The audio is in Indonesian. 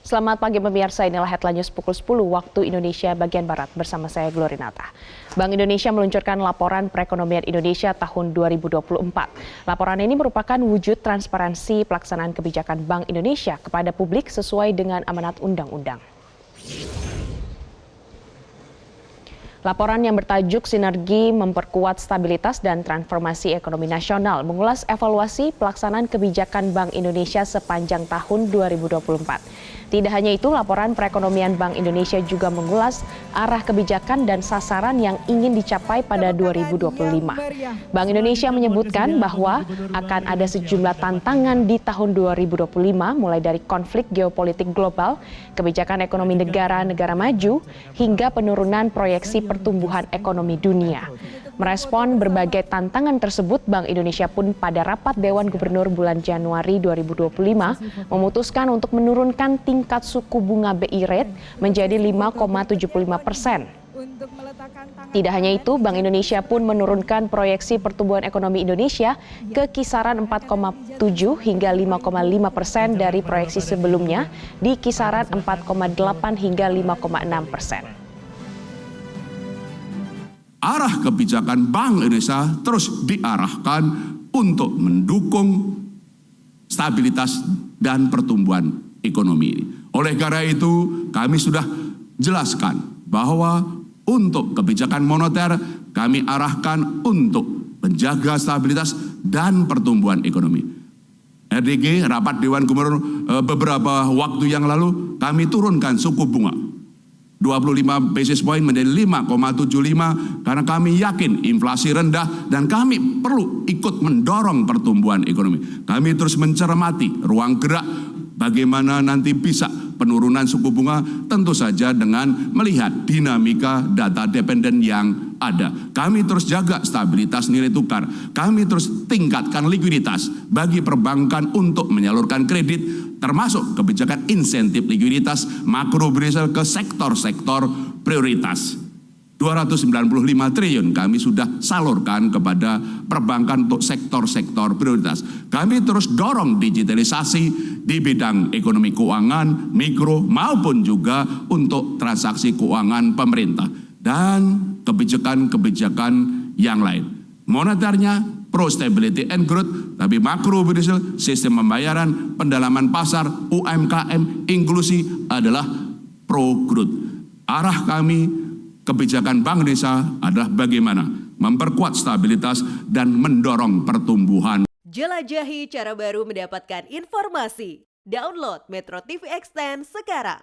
Selamat pagi pemirsa, inilah headline news pukul 10 waktu Indonesia bagian Barat bersama saya Glorinata. Bank Indonesia meluncurkan laporan perekonomian Indonesia tahun 2024. Laporan ini merupakan wujud transparansi pelaksanaan kebijakan Bank Indonesia kepada publik sesuai dengan amanat undang-undang. Laporan yang bertajuk Sinergi Memperkuat Stabilitas dan Transformasi Ekonomi Nasional mengulas evaluasi pelaksanaan kebijakan Bank Indonesia sepanjang tahun 2024. Tidak hanya itu, laporan perekonomian Bank Indonesia juga mengulas arah kebijakan dan sasaran yang ingin dicapai pada 2025. Bank Indonesia menyebutkan bahwa akan ada sejumlah tantangan di tahun 2025, mulai dari konflik geopolitik global, kebijakan ekonomi negara-negara maju, hingga penurunan proyeksi pertumbuhan ekonomi dunia. Merespon berbagai tantangan tersebut, Bank Indonesia pun pada rapat Dewan Gubernur bulan Januari 2025 memutuskan untuk menurunkan tingkat suku bunga BI rate menjadi 5,75%. Tidak hanya itu, Bank Indonesia pun menurunkan proyeksi pertumbuhan ekonomi Indonesia ke kisaran 4,7 hingga 5,5% dari proyeksi sebelumnya di kisaran 4,8 hingga 5,6%. Arah kebijakan Bank Indonesia terus diarahkan untuk mendukung stabilitas dan pertumbuhan ekonomi ini. Oleh karena itu, kami sudah jelaskan bahwa untuk kebijakan moneter kami arahkan untuk menjaga stabilitas dan pertumbuhan ekonomi. RDG, rapat Dewan Gubernur beberapa waktu yang lalu, kami turunkan suku bunga 25 basis point menjadi 5,75 karena kami yakin inflasi rendah dan kami perlu ikut mendorong pertumbuhan ekonomi. Kami terus mencermati ruang gerak bagaimana nanti bisa penurunan suku bunga, tentu saja dengan melihat dinamika data dependen yang ada. Kami terus jaga stabilitas nilai tukar. Kami terus tingkatkan likuiditas bagi perbankan untuk menyalurkan kredit, termasuk kebijakan insentif likuiditas makro Brazil ke sektor-sektor prioritas. 295 triliun kami sudah salurkan kepada perbankan untuk sektor-sektor prioritas. Kami terus dorong digitalisasi di bidang ekonomi keuangan, mikro maupun juga untuk transaksi keuangan pemerintah dan kebijakan-kebijakan yang lain. Moneternya pro stability and growth, tapi makro Brazil, sistem pembayaran, pendalaman pasar, UMKM, inklusi adalah pro growth. Arah kami kebijakan Bank Indonesia adalah bagaimana memperkuat stabilitas dan mendorong pertumbuhan. Jelajahi cara baru mendapatkan informasi. Download Metro TV Extend sekarang.